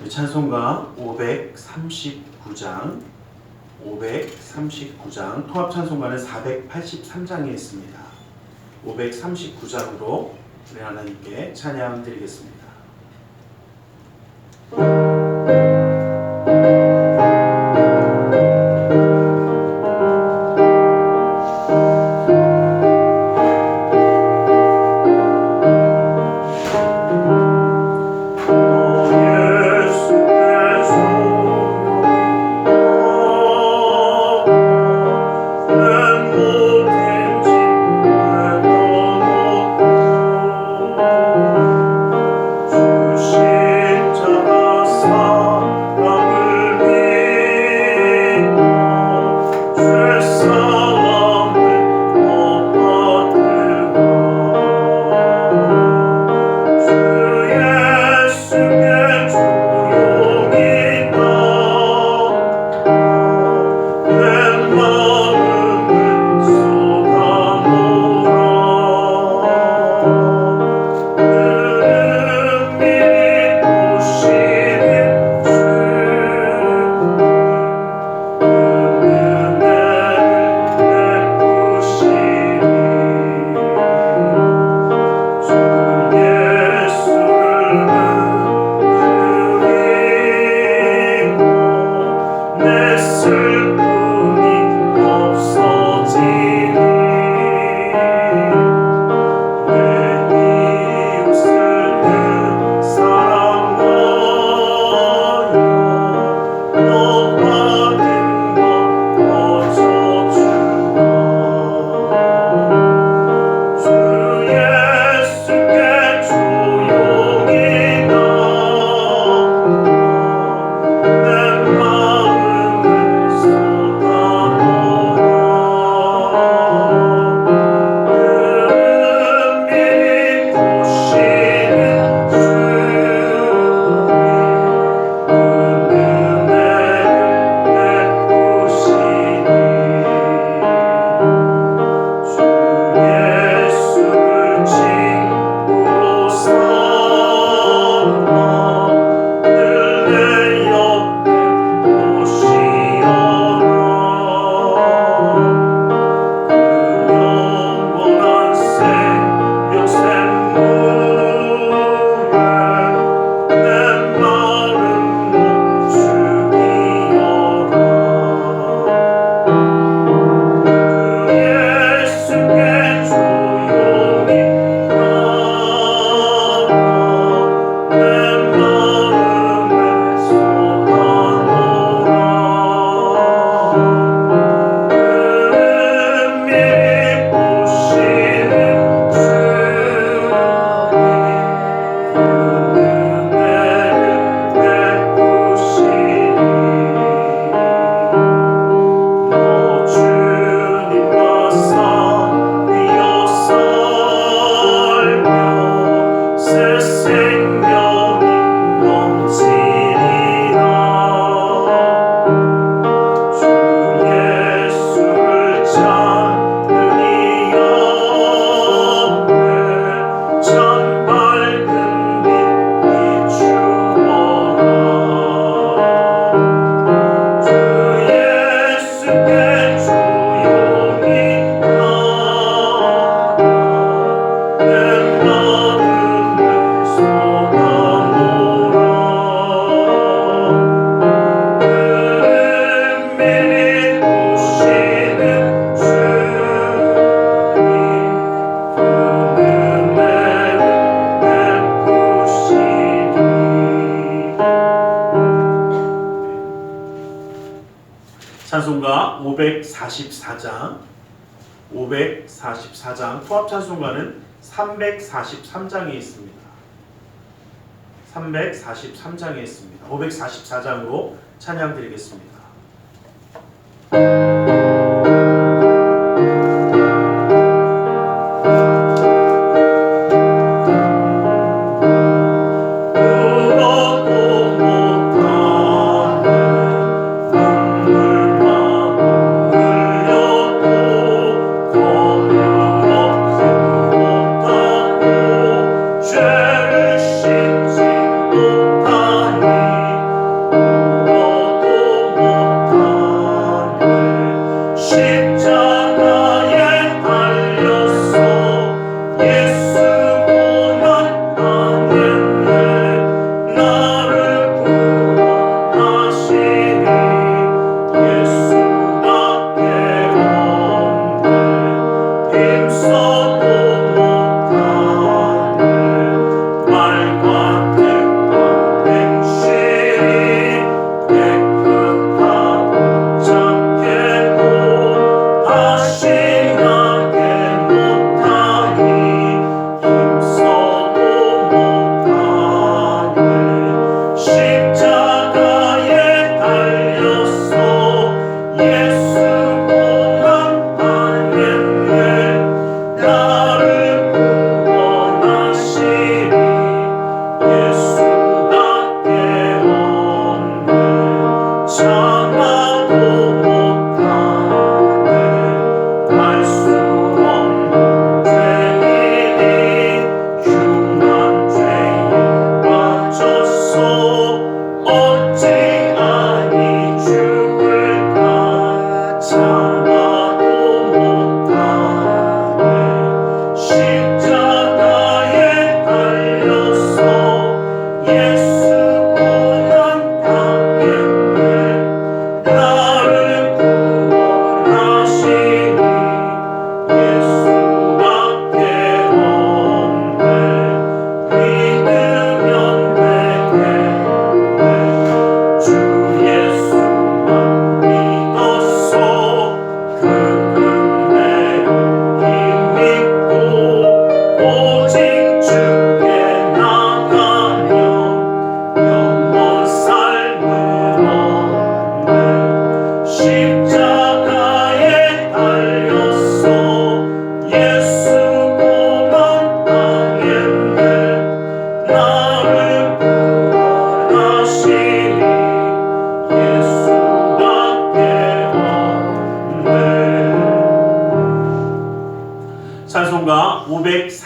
우리 찬송가 539장 통합 찬송가는 483장에 있습니다. 539장으로 우리 하나님께 찬양 드리겠습니다. 찬송가 544장 통합 찬송가는 343장에 있습니다. 343장에 있습니다. 544장으로 찬양 드리겠습니다. 죄를 씻지 못하니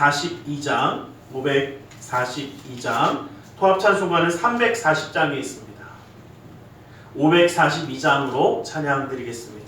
542장 통합찬송가는 340장에 있습니다. 542장으로 찬양 드리겠습니다.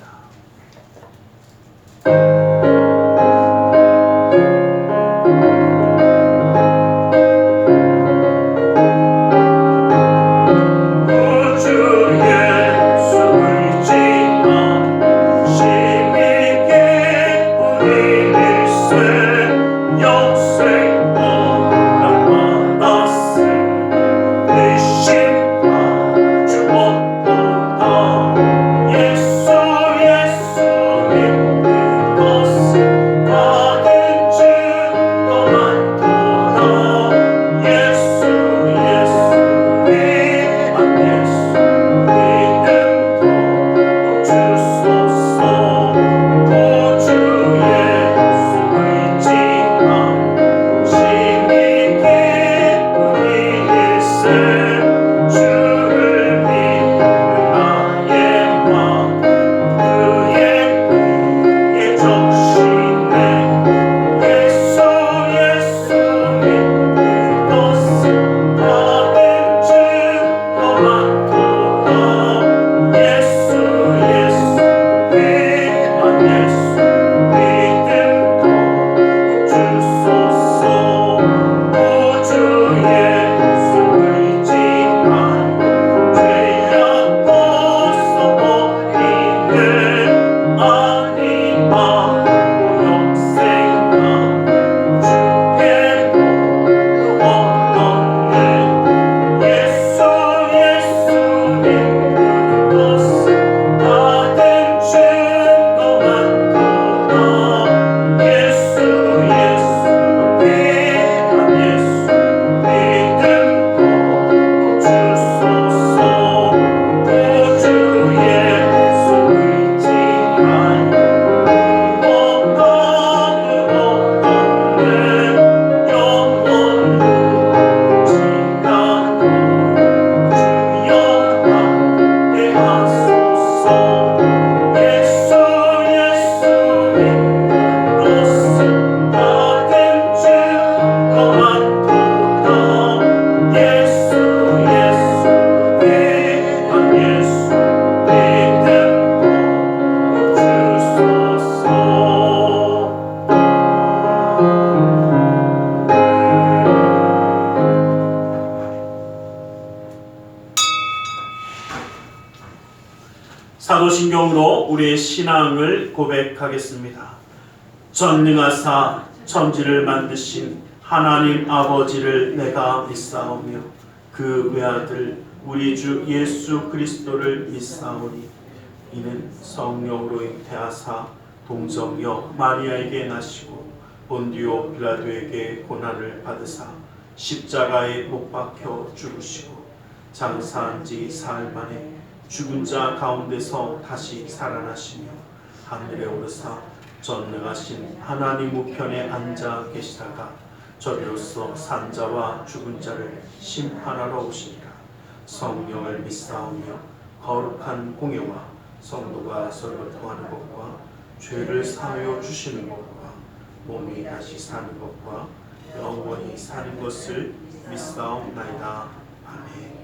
사도신경으로 우리의 신앙을 고백하겠습니다. 전능하사 천지를 만드신 하나님 아버지를 내가 믿사오며 그 외아들 우리 주 예수 그리스도를 믿사오니 이는 성령으로 잉태하사 동정녀 마리아에게 나시고 본디오 빌라도에게 고난을 받으사 십자가에 못 박혀 죽으시고 장사한 지 사흘 만에 죽은 자 가운데서 다시 살아나시며 하늘에 오르사 전능하신 하나님 우편에 앉아 계시다가 저리로서 산자와 죽은 자를 심판하러 오시니라. 성령을 믿사오며 거룩한 공예와 성도가 서로 통하는 것과 죄를 사하여 주시는 것과 몸이 다시 사는 것과 영원히 사는 것을 믿사옵나이다. 아멘.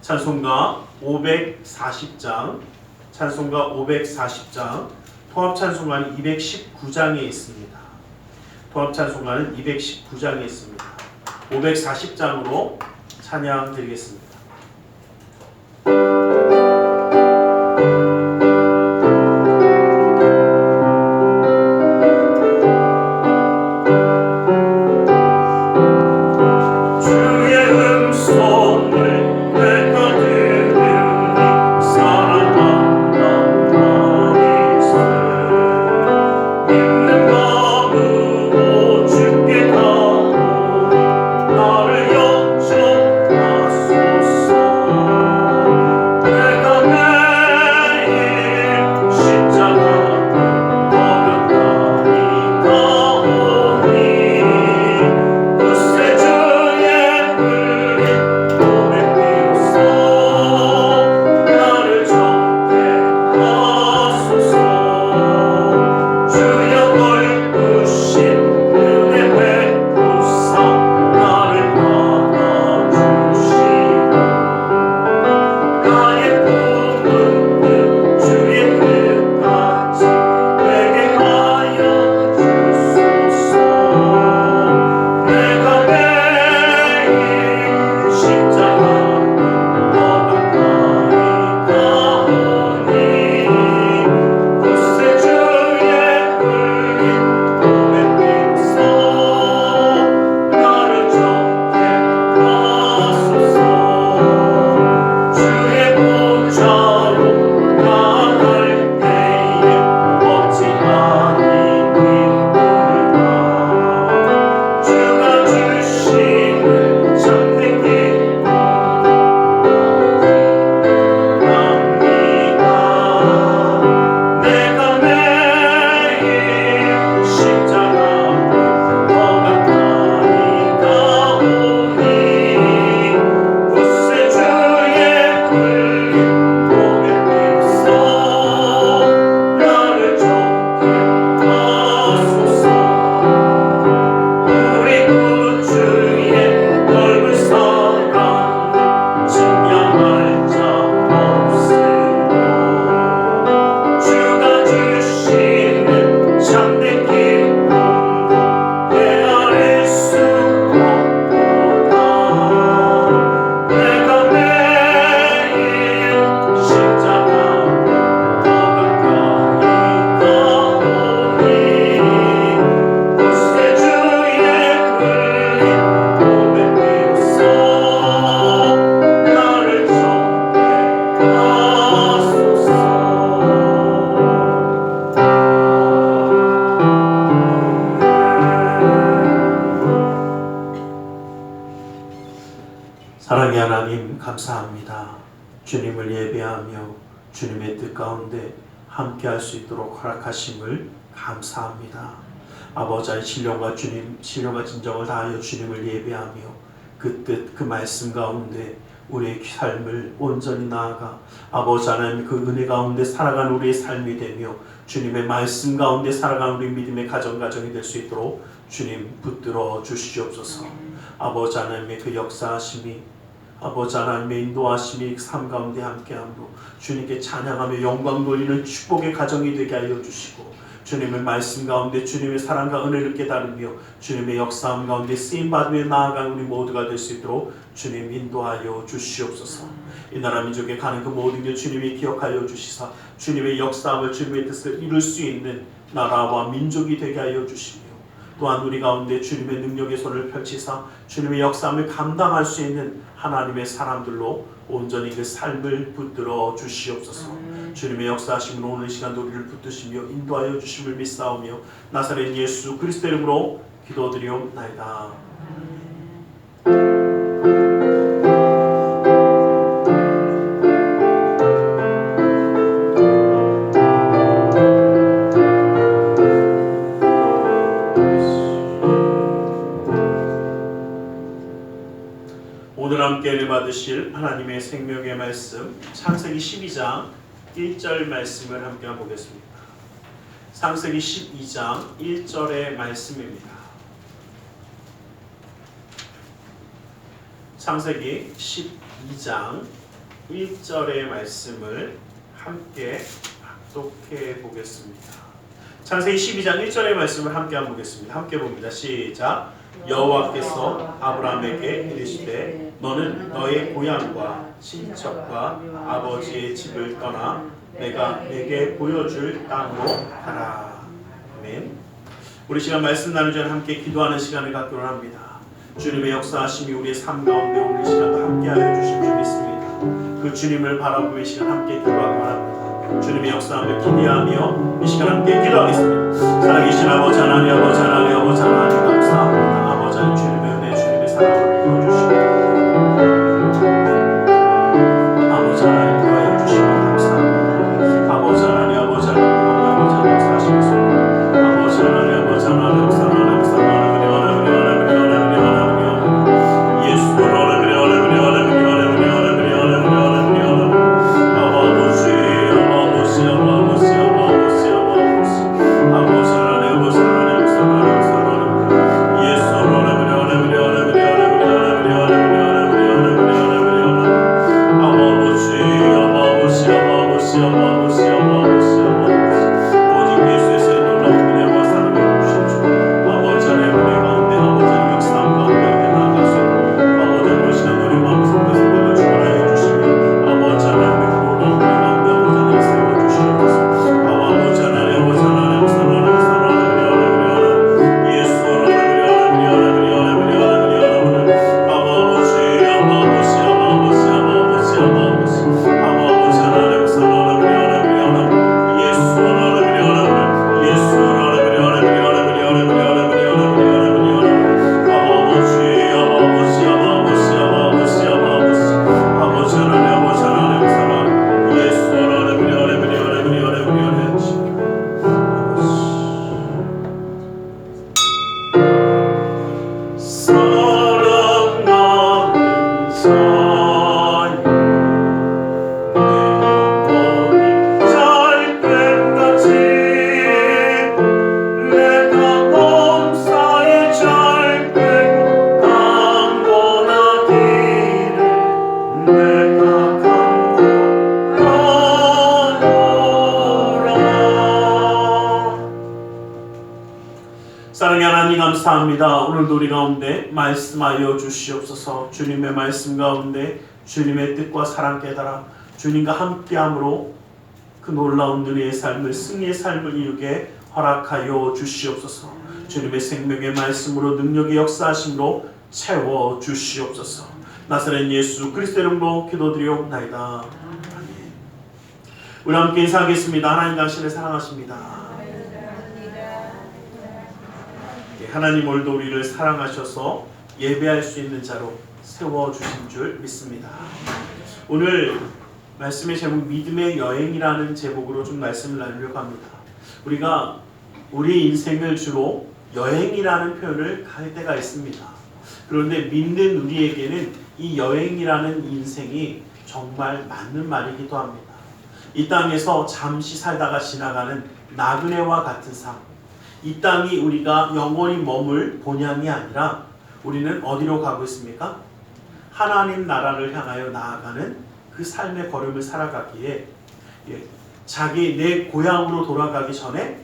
찬송가 540장, 통합찬송가는 219장에 있습니다. 통합찬송가는 219장에 있습니다. 540장으로 찬양 드리겠습니다. 나를 영접하소서. 사랑의 하나님 감사합니다. 주님을 예배하며 주님의 뜻 가운데 함께 할 수 있도록 허락하심을 감사합니다. 아버지의 신령과 진정을 다하여 주님을 예배하며 그 뜻, 그 말씀 가운데 우리의 삶을 온전히 나아가 아버지 하나님 그 은혜 가운데 살아가는 우리의 삶이 되며 주님의 말씀 가운데 살아가는 우리 믿음의 가정이 될 수 있도록 주님 붙들어 주시옵소서. 아버지 하나님의 그 역사하심이 아버지 하나님의 인도하심이 삶 가운데 함께함으로 주님께 찬양하며 영광 돌리는 축복의 가정이 되게 하여 주시고 주님의 말씀 가운데 주님의 사랑과 은혜를 깨달으며 주님의 역사함 가운데 쓰임받으며 나아가는 우리 모두가 될 수 있도록 주님 인도하여 주시옵소서. 이 나라 민족에 가는 그 모든 길 주님이 기억하여 주시사 주님의 역사함을 주님의 뜻을 이룰 수 있는 나라와 민족이 되게 하여 주시며 또한 우리 가운데 주님의 능력의 손을 펼치사 주님의 역사함을 감당할 수 있는 하나님의 사람들로 온전히 그 삶을 붙들어 주시옵소서. 주님의 역사하심은 오늘 시간도 우리를 붙드시며 인도하여 주심을 믿사오며 나사렛 예수 그리스도 이름으로 기도드리옵나이다. 오늘 함께 은혜 받으실 하나님의 생명의 말씀 창세기 12장 1절 말씀을 함께 보겠습니다. 창세기 12장 1절의 말씀입니다. 창세기 12장 1절의 말씀을 함께 합독해 보겠습니다. 창세기 12장 1절의 말씀을 함께 보겠습니다. 함께 봅니다. 시작. 여호와께서 아브라함에게 이르시되 너는 너의 고향과 친척과 아버지의 집을 떠나 내가 내게 보여줄 땅으로 가라. 아멘. 우리 시간 말씀 나누기 전에 함께 기도하는 시간을 갖기로 합니다. 주님의 역사하심이 우리의 삶 가운데 오늘 시간도 함께하여 주실 줄 믿습니다. 그 주님을 바라보며 이 시간 함께 기도하기로 합니다. 주님의 역사함을 기대하며 이 시간 함께 기도하겠습니다. 살아계신 아버지 하나님, 아버지 하나님, 아버지 하나님 감사합니다. 아버지 하나님 주님의 은혜, 주님의 사랑을 보여주시고 아버지 하나님 도와여 주시고 감사합니다. 아버지 하나님, 아버지 하나님, 아버지 하나님 역사하시면서 아버지 하나님, 아버지 하나님 역사 하나님 역사 하나님 사랑의 하나님 감사합니다. 오늘도 우리 가운데 말씀하여 주시옵소서. 주님의 말씀 가운데 주님의 뜻과 사랑 깨달아 주님과 함께함으로 그 놀라운 은혜의 삶을 승리의 삶을 이루게 허락하여 주시옵소서. 주님의 생명의 말씀으로 능력의 역사하심으로 채워 주시옵소서. 나사렛 예수 그리스도 이름으로 기도드리옵나이다. 아멘. 우리 함께 인사하겠습니다. 하나님 당신을 사랑하십니다. 하나님 오늘도 우리를 사랑하셔서 예배할 수 있는 자로 세워주신 줄 믿습니다. 오늘 말씀의 제목 믿음의 여행이라는 제목으로 좀 말씀을 나누려고 합니다. 우리가 우리 인생을 주로 여행이라는 표현을 할 때가 있습니다. 그런데 믿는 우리에게는 이 여행이라는 인생이 정말 맞는 말이기도 합니다. 이 땅에서 잠시 살다가 지나가는 나그네와 같은 삶. 이 땅이 우리가 영원히 머물 본향이 아니라 우리는 어디로 가고 있습니까? 하나님 나라를 향하여 나아가는 그 삶의 걸음을 살아가기에 자기 내 고향으로 돌아가기 전에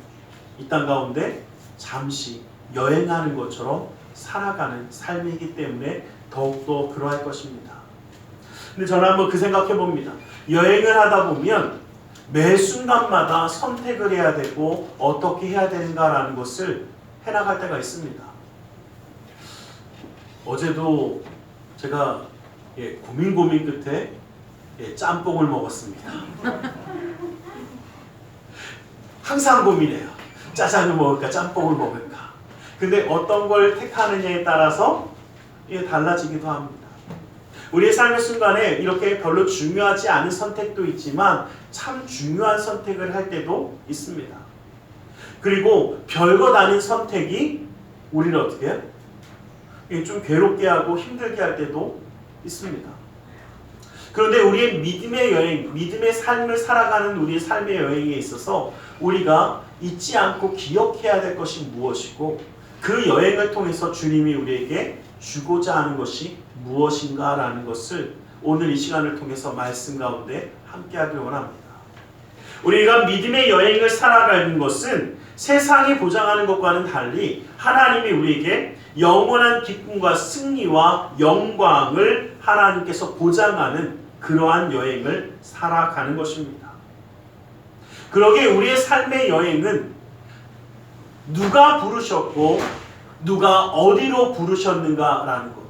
이 땅 가운데 잠시 여행하는 것처럼 살아가는 삶이기 때문에 더욱더 그러할 것입니다. 근데 저는 한번 그 생각해 봅니다. 여행을 하다 보면 매 순간마다 선택을 해야 되고 어떻게 해야 되는가라는 것을 해나갈 때가 있습니다. 어제도 제가 고민 끝에 짬뽕을 먹었습니다. 항상 고민해요. 짜장을 먹을까 짬뽕을 먹을까. 근데 어떤 걸 택하느냐에 따라서 달라지기도 합니다. 우리의 삶의 순간에 이렇게 별로 중요하지 않은 선택도 있지만 참 중요한 선택을 할 때도 있습니다. 그리고 별것 아닌 선택이 우리를 어떻게 해요? 좀 괴롭게 하고 힘들게 할 때도 있습니다. 그런데 우리의 믿음의 여행, 믿음의 삶을 살아가는 우리의 삶의 여행에 있어서 우리가 잊지 않고 기억해야 될 것이 무엇이고 그 여행을 통해서 주님이 우리에게 주고자 하는 것이 무엇인가라는 것을 오늘 이 시간을 통해서 말씀 가운데 함께하길 원합니다. 우리가 믿음의 여행을 살아가는 것은 세상이 보장하는 것과는 달리 하나님이 우리에게 영원한 기쁨과 승리와 영광을 하나님께서 보장하는 그러한 여행을 살아가는 것입니다. 그러기에 우리의 삶의 여행은 누가 부르셨고 누가 어디로 부르셨는가라는 것,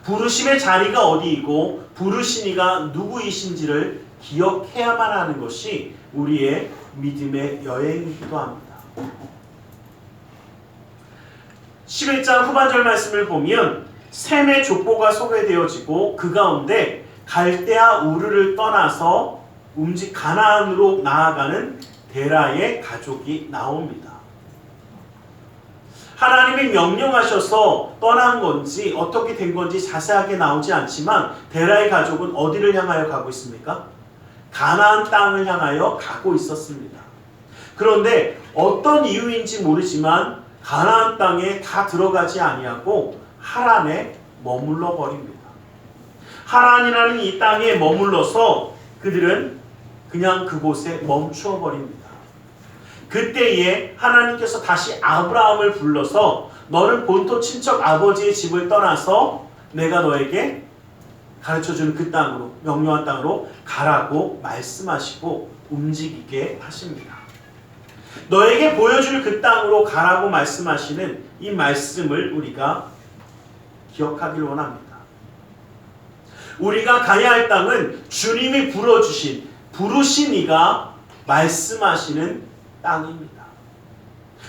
부르심의 자리가 어디이고 부르신 이가 누구이신지를 기억해야만 하는 것이 우리의 믿음의 여행이기도 합니다. 11장 후반절 말씀을 보면 셈의 족보가 소개되어지고 그 가운데 갈대아 우르를 떠나서 가나안으로 나아가는 데라의 가족이 나옵니다. 하나님이 명령하셔서 떠난 건지 어떻게 된 건지 자세하게 나오지 않지만 데라의 가족은 어디를 향하여 가고 있습니까? 가나안 땅을 향하여 가고 있었습니다. 그런데 어떤 이유인지 모르지만 가나안 땅에 다 들어가지 아니하고 하란에 머물러 버립니다. 하란이라는 이 땅에 머물러서 그들은 그냥 그곳에 멈추어 버립니다. 그때에 하나님께서 다시 아브라함을 불러서 너는 본토 친척 아버지의 집을 떠나서 내가 너에게 가르쳐주는 그 땅으로, 명령한 땅으로 가라고 말씀하시고 움직이게 하십니다. 너에게 보여줄 그 땅으로 가라고 말씀하시는 이 말씀을 우리가 기억하길 원합니다. 우리가 가야 할 땅은 주님이 부르신 이가 말씀하시는 땅입니다.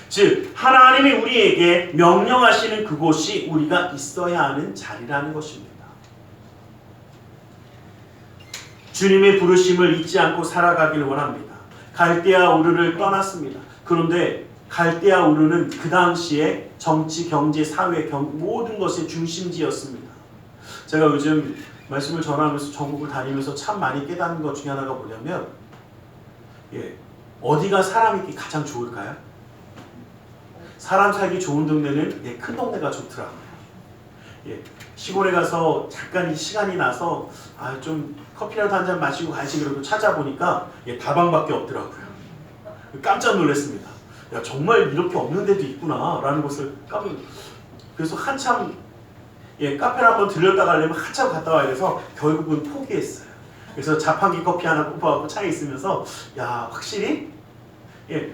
즉 하나님이 우리에게 명령하시는 그곳이 우리가 있어야 하는 자리라는 것입니다. 주님의 부르심을 잊지 않고 살아가길 원합니다. 갈대아 우르를 떠났습니다. 그런데 갈대아 우르는 그 당시에 정치, 경제, 사회, 모든 것의 중심지였습니다. 제가 요즘 말씀을 전하면서 전국을 다니면서 참 많이 깨닫는 것 중에 하나가 뭐냐면 어디가 사람 있기 가장 좋을까요? 사람 살기 좋은 동네는 큰 동네가 좋더라고요. 시골에 가서 잠깐 시간이 나서 좀 커피라도 한 잔 마시고 가야지 그러고 찾아보니까 다방밖에 없더라고요. 깜짝 놀랐습니다. 야, 정말 이렇게 없는 데도 있구나 라는 것을 그래서 한참 카페를 한번 들렸다 가려면 한참 갔다 와야 돼서 결국은 포기했어요. 그래서 자판기 커피 하나 뽑아갖고 차에 있으면서 확실히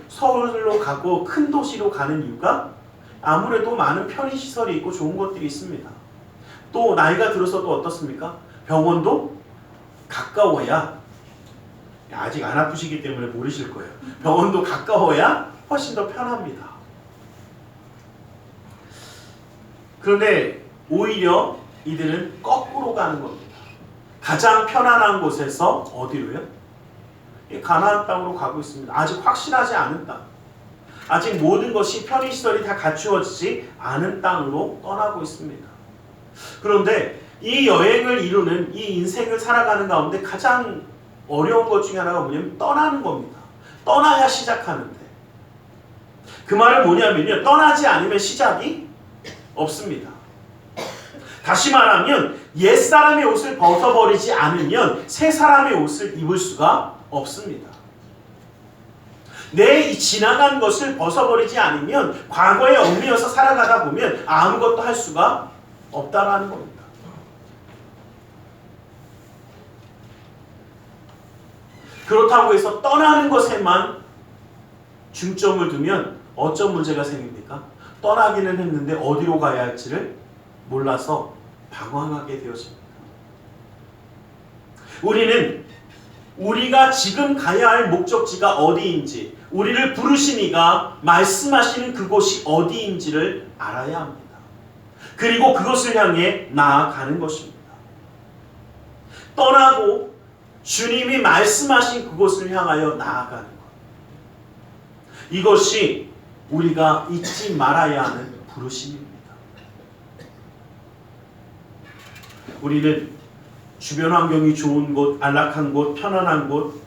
서울로 가고 큰 도시로 가는 이유가 아무래도 많은 편의시설이 있고 좋은 것들이 있습니다. 또 나이가 들어서도 어떻습니까? 병원도 가까워야, 아직 안 아프시기 때문에 모르실 거예요. 병원도 가까워야 훨씬 더 편합니다. 그런데 오히려 이들은 거꾸로 가는 겁니다. 가장 편안한 곳에서 어디로요? 가나안 땅으로 가고 있습니다. 아직 확실하지 않은 땅. 아직 모든 것이 편의시설이 다 갖추어지지 않은 땅으로 떠나고 있습니다. 그런데 이 여행을 이루는 이 인생을 살아가는 가운데 가장 어려운 것 중에 하나가 뭐냐면 떠나는 겁니다. 떠나야 시작하는데. 그 말은 뭐냐면요. 떠나지 않으면 시작이 없습니다. 다시 말하면 옛사람의 옷을 벗어버리지 않으면 새 사람의 옷을 입을 수가 없습니다. 내 지나간 것을 벗어버리지 않으면 과거에 얽매여서 살아가다 보면 아무것도 할 수가 없다라는 겁니다. 그렇다고 해서 떠나는 것에만 중점을 두면 어떤 문제가 생깁니까? 떠나기는 했는데 어디로 가야 할지를 몰라서 방황하게 되어집니다. 우리는 우리가 지금 가야 할 목적지가 어디인지, 우리를 부르신 이가 말씀하시는 그곳이 어디인지를 알아야 합니다. 그리고 그것을 향해 나아가는 것입니다. 떠나고 주님이 말씀하신 그곳을 향하여 나아가는 것. 이것이 우리가 잊지 말아야 하는 부르심입니다. 우리는 주변 환경이 좋은 곳, 안락한 곳, 편안한 곳,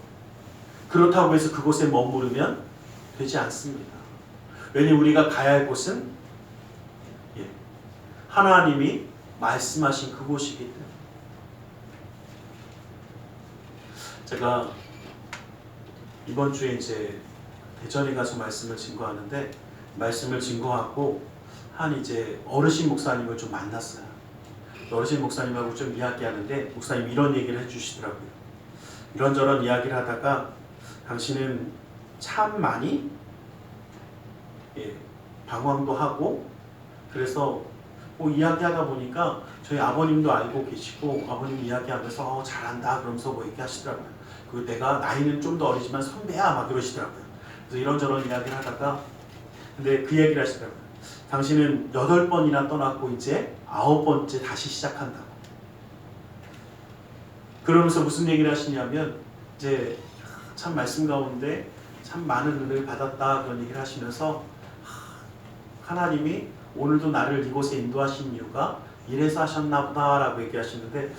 그렇다고 해서 그곳에 머무르면 되지 않습니다. 왜냐하면 우리가 가야 할 곳은 하나님이 말씀하신 그곳이기 때문에. 제가 이번 주에 이제 대전에 가서 말씀을 증거하는데, 말씀을 증거하고 한 이제 어르신 목사님을 좀 만났어요. 어르신 목사님하고 좀 이야기하는데 목사님 이런 얘기를 해주시더라고요. 이런저런 이야기를 하다가 당신은 참 많이 방황도 하고, 그래서 뭐 이야기하다 보니까 저희 아버님도 알고 계시고 아버님 이야기하면서 잘한다 그러면서 뭐 얘기하시더라고요. 그리고 내가 나이는 좀 더 어리지만 선배야 막 그러시더라고요. 그래서 이런저런 이야기를 하다가 근데 그 얘기를 하시더라고요. 당신은 8번이나 떠났고 이제 9번째 다시 시작한다고. 그러면서 무슨 얘기를 하시냐면 이제 참 말씀 가운데 참 많은 은혜를 받았다 그런 얘기를 하시면서 하나님이 오늘도 나를 이곳에 인도하신 이유가 이래서 하셨나 보다라고 얘기하시는데,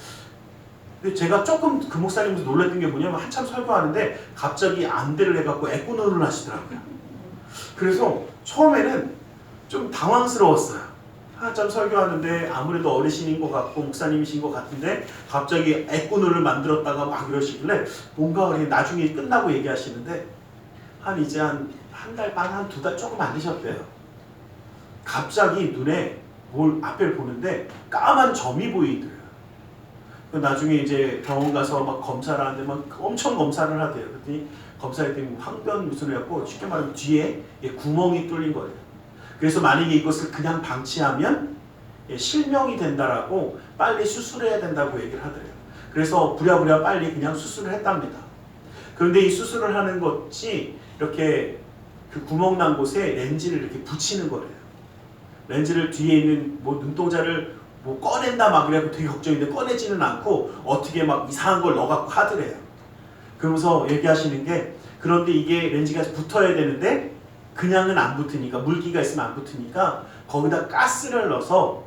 근데 제가 조금 그 목사님도 놀랐던 게 뭐냐면 한참 설교하는데 갑자기 안대를 해갖고 애꾸눈을 하시더라고요. 그래서 처음에는 좀 당황스러웠어요. 한참 설교하는데 아무래도 어르신인 것 같고 목사님이신 것 같은데 갑자기 애꾸눈을 만들었다가 막 이러시길래 뭔가 나중에 끝나고 얘기하시는데 이제 한 달 반, 한 2달 조금 안 되셨대요. 갑자기 눈에 뭘 앞을 보는데 까만 점이 보이더래요. 나중에 이제 병원 가서 막 검사를 하는데 막 엄청 검사를 하대요. 그랬더니 검사했더니 황변 무슨 해갖고 쉽게 말하면 뒤에 구멍이 뚫린 거예요. 그래서 만약에 이것을 그냥 방치하면 실명이 된다라고 빨리 수술해야 된다고 얘기를 하더래요. 그래서 부랴부랴 빨리 그냥 수술을 했답니다. 그런데 이 수술을 하는 것이 이렇게 그 구멍 난 곳에 렌즈를 이렇게 붙이는 거래요. 렌즈를 뒤에 있는 뭐 눈동자를 뭐 꺼낸다 막 그래갖고 되게 걱정인데 꺼내지는 않고 어떻게 막 이상한 걸 넣어갖고 하더래요. 그러면서 얘기하시는 게, 그런데 이게 렌즈가 붙어야 되는데 그냥은 안 붙으니까, 물기가 있으면 안 붙으니까 거기다 가스를 넣어서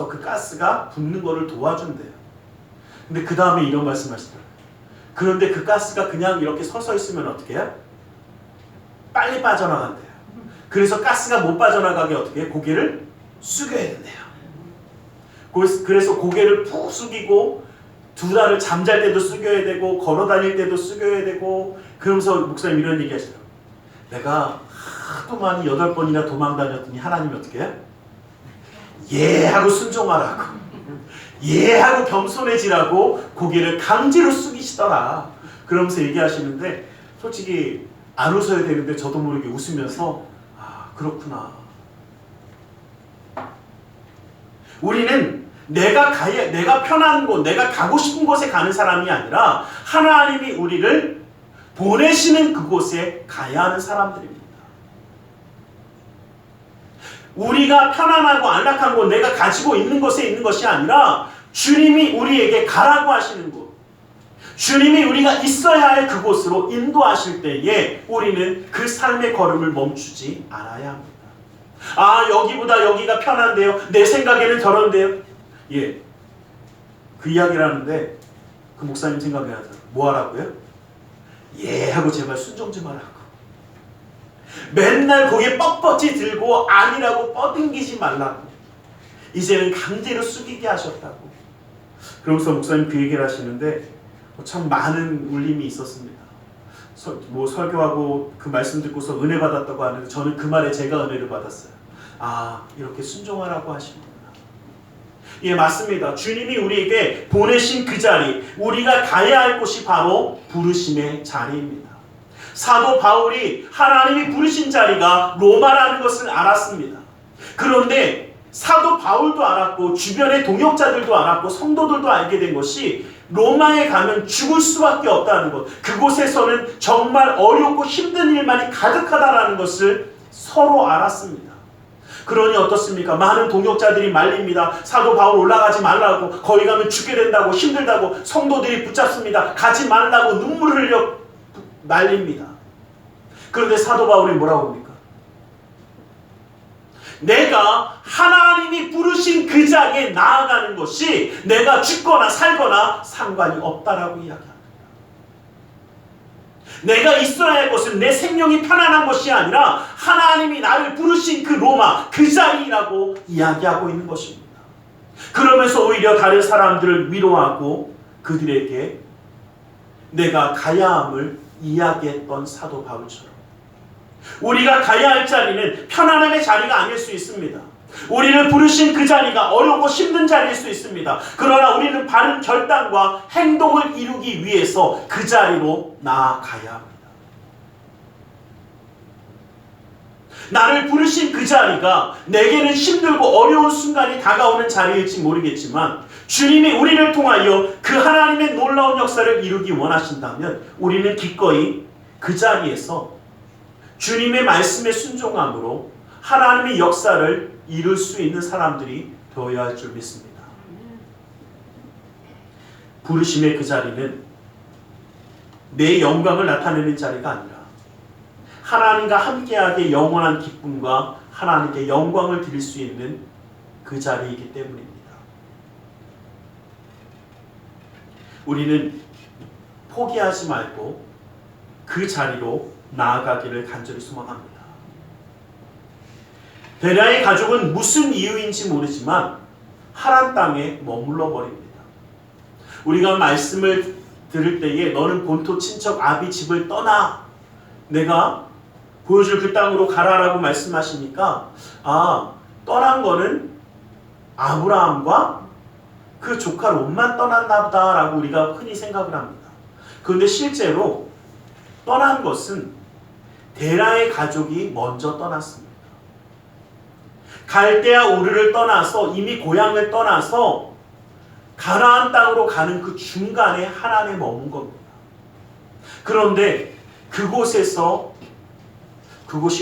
그 가스가 붙는 거를 도와준대요. 근데 그 다음에 이런 말씀하시더라고요. 그런데 그 가스가 그냥 이렇게 서서 있으면 어떻게 해요? 빨리 빠져나간대요. 그래서 가스가 못 빠져나가게 어떻게 해요? 고개를 숙여야 된대요. 그래서 고개를 푹 숙이고 2달을 잠잘 때도 숙여야 되고 걸어 다닐 때도 숙여야 되고, 그러면서 목사님 이런 얘기 하시더라고요. 내가 하도 많이 8번이나 도망 다녔더니 하나님이 어떻게 해요? 예 하고 순종하라고, 예 하고 겸손해지라고 고개를 강제로 숙이시더라. 그러면서 얘기하시는데 솔직히 안 웃어야 되는데 저도 모르게 웃으면서 그렇구나. 우리는 내가 편한 곳, 내가 가고 싶은 곳에 가는 사람이 아니라 하나님이 우리를 보내시는 그곳에 가야 하는 사람들입니다. 우리가 편안하고 안락한 곳, 내가 가지고 있는 것에 있는 것이 아니라 주님이 우리에게 가라고 하시는 곳, 주님이 우리가 있어야 할 그곳으로 인도하실 때에 우리는 그 삶의 걸음을 멈추지 않아야 합니다. 아, 여기보다 여기가 편한데요, 내 생각에는 저런데요. 예, 그 이야기를 하는데 그 목사님 생각이 나더라고요. 뭐 하라고요? 예 하고 제발 순종 좀 하라고. 맨날 고개 뻣뻣이 들고 아니라고 뻗ing기지 말라고. 이제는 강제로 숙이게 하셨다고. 그러면서 목사님 그 얘기를 하시는데 참 많은 울림이 있었습니다. 설교하고 그 말씀 듣고서 은혜 받았다고 하는데 저는 그 말에 제가 은혜를 받았어요. 아, 이렇게 순종하라고 하시는구나. 예, 맞습니다. 주님이 우리에게 보내신 그 자리, 우리가 가야 할 곳이 바로 부르심의 자리입니다. 사도 바울이 하나님이 부르신 자리가 로마라는 것을 알았습니다. 그런데 사도 바울도 알았고 주변의 동역자들도 알았고 성도들도 알게 된 것이 로마에 가면 죽을 수밖에 없다는 것, 그곳에서는 정말 어렵고 힘든 일만이 가득하다라는 것을 서로 알았습니다. 그러니 어떻습니까? 많은 동역자들이 말립니다. 사도 바울 올라가지 말라고, 거기 가면 죽게 된다고, 힘들다고 성도들이 붙잡습니다. 가지 말라고 눈물을 흘려 말립니다. 그런데 사도 바울이 뭐라고 합니까? 내가 하나님이 부르신 그 자리에 나아가는 것이 내가 죽거나 살거나 상관이 없다라고 이야기합니다. 내가 있어야 할 것은 내 생명이 편안한 것이 아니라 하나님이 나를 부르신 그 로마, 그 자리라고 이야기하고 있는 것입니다. 그러면서 오히려 다른 사람들을 위로하고 그들에게 내가 가야 함을 이야기했던 사도 바울처럼 우리가 가야 할 자리는 편안함의 자리가 아닐 수 있습니다. 우리를 부르신 그 자리가 어렵고 힘든 자리일 수 있습니다. 그러나 우리는 바른 결단과 행동을 이루기 위해서 그 자리로 나아가야 합니다. 나를 부르신 그 자리가 내게는 힘들고 어려운 순간이 다가오는 자리일지 모르겠지만 주님이 우리를 통하여 그 하나님의 놀라운 역사를 이루기 원하신다면 우리는 기꺼이 그 자리에서 주님의 말씀에 순종함으로 하나님의 역사를 이룰 수 있는 사람들이 되어야 할 줄 믿습니다. 부르심의 그 자리는 내 영광을 나타내는 자리가 아니라 하나님과 함께하게 영원한 기쁨과 하나님께 영광을 드릴 수 있는 그 자리이기 때문입니다. 우리는 포기하지 말고 그 자리로 나아가기를 간절히 소망합니다. 베라의 가족은 무슨 이유인지 모르지만 하란 땅에 머물러 버립니다. 우리가 말씀을 들을 때에 너는 본토 친척 아비 집을 떠나 내가 보여줄 그 땅으로 가라라고 말씀하시니까 떠난 거는 아브라함과 그 조카 롯만 떠났나 보다라고 우리가 흔히 생각을 합니다. 그런데 실제로 떠난 것은 데라의 가족이 먼저 떠났습니다. 갈대아 우르를 떠나서 이미 고향을 떠나서 가나안 땅으로 가는 그 중간에 하란에 머문 겁니다. 그런데 그곳이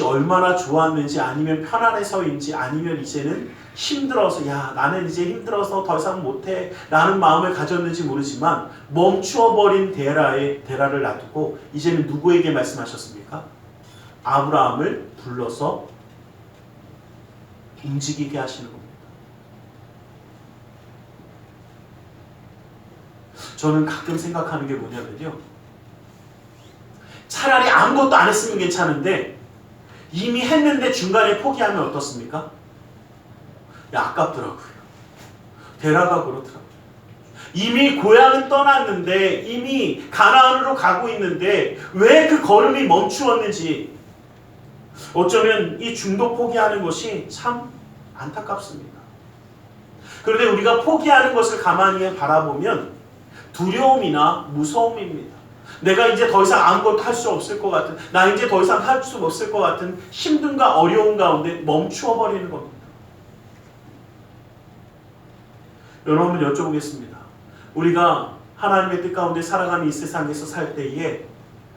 얼마나 좋았는지 아니면 편안해서인지 아니면 이제는 힘들어서 나는 이제 힘들어서 더 이상 못해 라는 마음을 가졌는지 모르지만 멈추어버린 데라를 놔두고 이제는 누구에게 말씀하셨습니까? 아브라함을 불러서 움직이게 하시는 겁니다. 저는 가끔 생각하는 게 뭐냐면요, 차라리 아무것도 안 했으면 괜찮은데 이미 했는데 중간에 포기하면 어떻습니까? 아깝더라고요. 데라가 그렇더라고요. 이미 고향은 떠났는데 이미 가나안으로 가고 있는데 왜 그 걸음이 멈추었는지 어쩌면 이 중도 포기하는 것이 참 안타깝습니다. 그런데 우리가 포기하는 것을 가만히 바라보면 두려움이나 무서움입니다. 내가 이제 더 이상 아무것도 할 수 없을 것 같은, 나 이제 더 이상 할 수 없을 것 같은 힘듦과 어려움 가운데 멈추어 버리는 겁니다. 여러분 여쭤보겠습니다. 우리가 하나님의 뜻 가운데 살아가는 이 세상에서 살 때에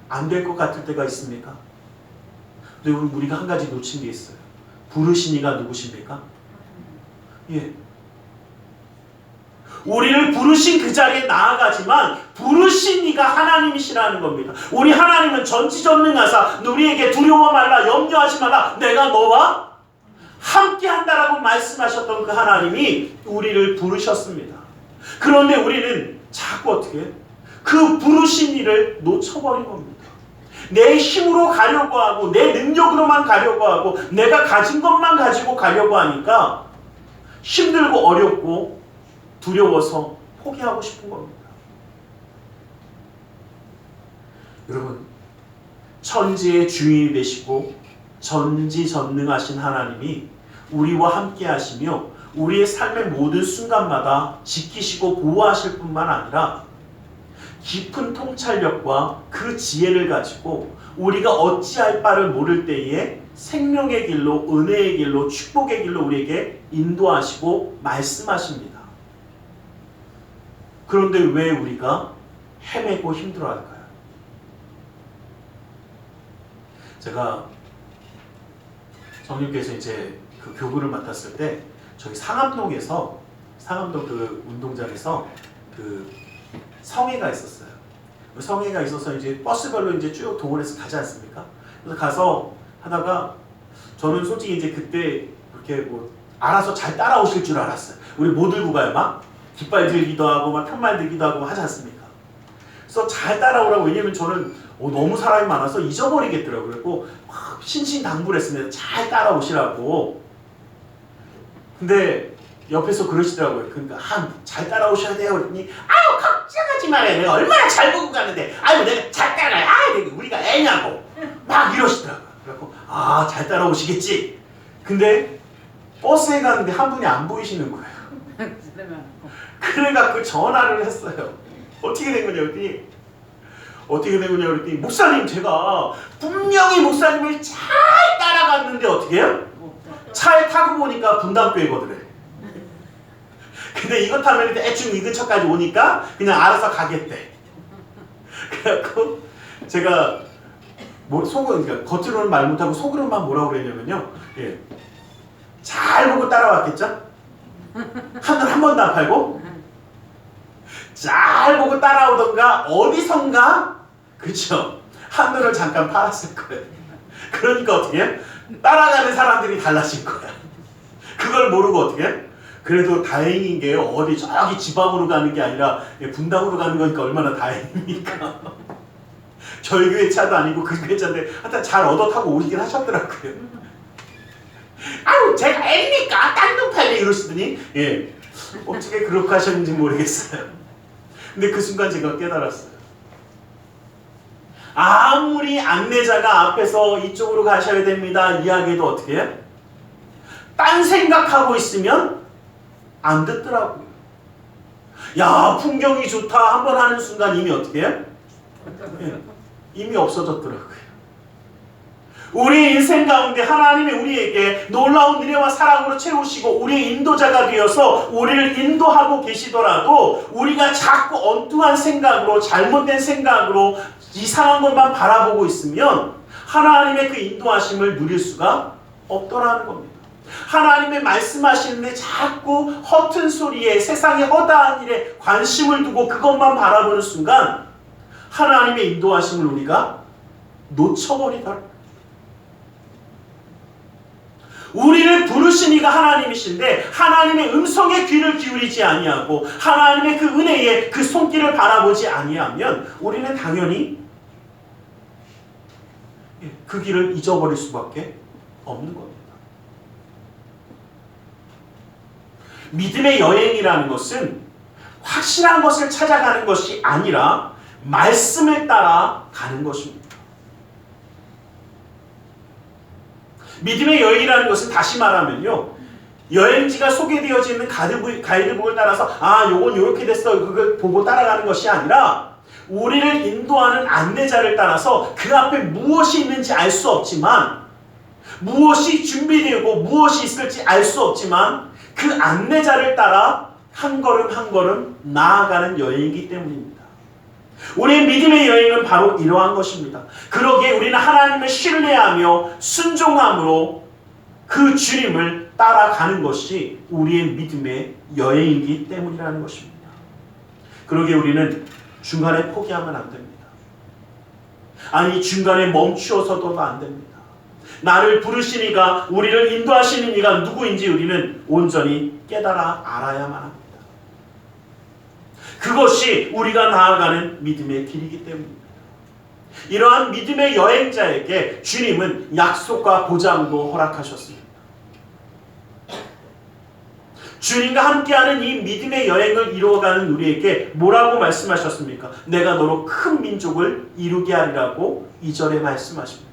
안 될 것 같을 때가 있습니까? 근데 우리가 한 가지 놓친 게 있어요. 부르신 이가 누구십니까? 예. 우리를 부르신 그 자리에 나아가지만 부르신 이가 하나님이시라는 겁니다. 우리 하나님은 전지전능하사 우리에게 두려워 말라 염려하지 말라 내가 너와 함께 한다라고 말씀하셨던 그 하나님이 우리를 부르셨습니다. 그런데 우리는 자꾸 어떻게 그 부르신 일을 놓쳐버린 겁니다. 내 힘으로 가려고 하고 내 능력으로만 가려고 하고 내가 가진 것만 가지고 가려고 하니까 힘들고 어렵고 두려워서 포기하고 싶은 겁니다. 여러분, 천지의 주인이 되시고 전지전능하신 하나님이 우리와 함께 하시며 우리의 삶의 모든 순간마다 지키시고 보호하실 뿐만 아니라 깊은 통찰력과 그 지혜를 가지고 우리가 어찌할 바를 모를 때에 생명의 길로, 은혜의 길로, 축복의 길로 우리에게 인도하시고 말씀하십니다. 그런데 왜 우리가 헤매고 힘들어할까요? 제가 성님께서 이제 그 교구를 맡았을 때 저희 상암동에서 상암동 그 운동장에서 그 성회가 있었어요. 그 성회가 있어서 이제 버스별로 이제 쭉 동원해서 가지 않습니까? 그래서 가서 하다가 저는 솔직히 이제 그때 그렇게 뭐 알아서 잘 따라오실 줄 알았어요. 우리 못 들고 가요. 막 깃발 들기도 하고 막 편말 들기도 하고 하지 않습니까? 그래서 잘 따라오라고. 왜냐면 저는 너무 사람이 많아서 잊어버리겠더라고요. 그래서 막 신신당부를 했습니다. 잘 따라오시라고. 근데 옆에서 그러시더라고요. 그러니까 잘 따라오셔야 돼요. 그랬더니 아유 걱정하지 말아요. 내가 얼마나 잘 보고 가는데 아유 내가 잘 따라요. 아유 우리가 애냐고 막 이러시더라고요. 그래서 잘 따라오시겠지. 근데 버스에 가는데 한 분이 안 보이시는 거예요. 그래갖고 전화를 했어요. 어떻게 된 거냐 그랬더니 목사님 제가 분명히 목사님을 잘 따라갔는데 어떻게 해요? 차에 타고 보니까 분당교회거든요. 근데 이거 타면 대충 이 근처까지 오니까 그냥 알아서 가겠대. 그래갖고 제가 그러니까 겉으로는 말 못하고 속으로만 뭐라고 그랬냐면요. 예. 잘 보고 따라왔겠죠? 하늘 한 번도 안 팔고 잘 보고 따라오던가 어디선가 그쵸? 하늘을 잠깐 팔았을 거예요. 그러니까 어떻게 해? 따라가는 사람들이 달라진 거야. 그걸 모르고 어떻게 해? 그래도 다행인 게 어디 저기 지방으로 가는 게 아니라 분당으로 가는 거니까 얼마나 다행입니까? 저희 교회 차도 아니고 그 교회 차인데 하여튼 잘 얻어 타고 오시긴 하셨더라고요. 아유 제가 애니까 딴 돈 팔래 이러시더니 예 어떻게 그렇게 하셨는지 모르겠어요. 근데 그 순간 제가 깨달았어요. 아무리 안내자가 앞에서 이쪽으로 가셔야 됩니다 이야기해도 어떻게 해? 딴 생각하고 있으면 안 듣더라고요. 야 풍경이 좋다 한번 하는 순간 이미 어떻게 해? 예, 이미 없어졌더라고요. 우리 인생 가운데 하나님이 우리에게 놀라운 은혜와 사랑으로 채우시고 우리의 인도자가 되어서 우리를 인도하고 계시더라도 우리가 자꾸 엉뚱한 생각으로 잘못된 생각으로 이상한 것만 바라보고 있으면 하나님의 그 인도하심을 누릴 수가 없더라는 겁니다. 하나님의 말씀하시는데 자꾸 허튼 소리에 세상의 허다한 일에 관심을 두고 그것만 바라보는 순간 하나님의 인도하심을 우리가 놓쳐버리더라. 우리를 부르신 이가 하나님이신데 하나님의 음성에 귀를 기울이지 아니하고 하나님의 그 은혜에 그 손길을 바라보지 아니하면 우리는 당연히 그 길을 잊어버릴 수밖에 없는 겁니다. 믿음의 여행이라는 것은 확실한 것을 찾아가는 것이 아니라 말씀을 따라 가는 것입니다. 믿음의 여행이라는 것은 다시 말하면요. 여행지가 소개되어져 있는 가이드북을 따라서 요건 요렇게 됐어 그걸 보고 따라가는 것이 아니라 우리를 인도하는 안내자를 따라서 그 앞에 무엇이 있는지 알 수 없지만 무엇이 준비되고 무엇이 있을지 알 수 없지만 그 안내자를 따라 한 걸음 한 걸음 나아가는 여행이기 때문입니다. 우리의 믿음의 여행은 바로 이러한 것입니다. 그러기에 우리는 하나님을 신뢰하며 순종함으로 그 주님을 따라가는 것이 우리의 믿음의 여행이기 때문이라는 것입니다. 그러기에 우리는 중간에 포기하면 안 됩니다. 아니, 중간에 멈추어서도 안 됩니다. 나를 부르시니가, 우리를 인도하시는 이가 누구인지 우리는 온전히 깨달아 알아야만 합니다. 그것이 우리가 나아가는 믿음의 길이기 때문입니다. 이러한 믿음의 여행자에게 주님은 약속과 보장도 허락하셨습니다. 주님과 함께하는 이 믿음의 여행을 이루어가는 우리에게 뭐라고 말씀하셨습니까? 내가 너로 큰 민족을 이루게 하리라고 2절에 말씀하십니다.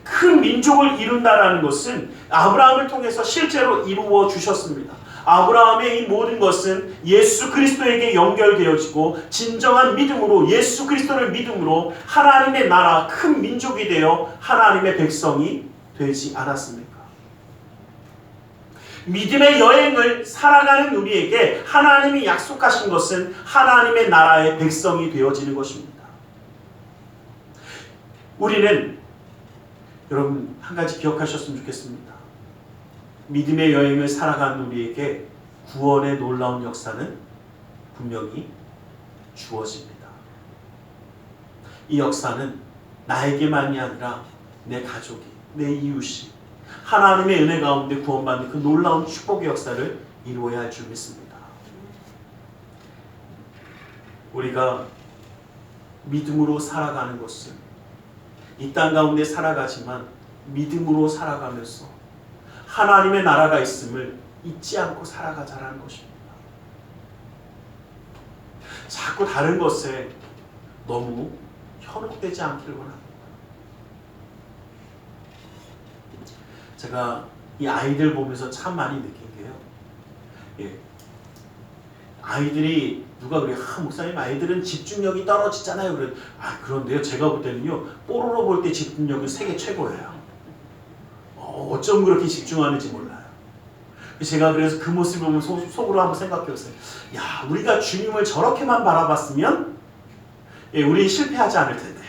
큰 민족을 이룬다라는 것은 아브라함을 통해서 실제로 이루어 주셨습니다. 아브라함의 이 모든 것은 예수 그리스도에게 연결되어지고 진정한 믿음으로, 예수 그리스도를 믿음으로 하나님의 나라 큰 민족이 되어 하나님의 백성이 되지 않았습니까? 믿음의 여행을 살아가는 우리에게 하나님이 약속하신 것은 하나님의 나라의 백성이 되어지는 것입니다. 우리는, 여러분 한 가지 기억하셨으면 좋겠습니다. 믿음의 여행을 살아가는 우리에게 구원의 놀라운 역사는 분명히 주어집니다. 이 역사는 나에게만이 아니라 내 가족이, 내 이웃이 하나님의 은혜 가운데 구원받는 그 놀라운 축복의 역사를 이루어야 할 줄 믿습니다. 우리가 믿음으로 살아가는 것은 이 땅 가운데 살아가지만 믿음으로 살아가면서 하나님의 나라가 있음을 잊지 않고 살아가자라는 것입니다. 자꾸 다른 것에 너무 현혹되지 않기를 원합니다. 제가 이 아이들 보면서 참 많이 느낀 게요. 아이들이 누가 그래요? 목사님, 아이들은 집중력이 떨어지잖아요. 그런데요, 제가 볼 때는요, 뽀로로 볼 때 집중력은 세계 최고예요. 어쩜 그렇게 집중하는지 몰라요. 제가 그래서 그 모습을 보면 속으로 한번 생각해봤어요. 야, 우리가 주님을 저렇게만 바라봤으면 우리 실패하지 않을 텐데.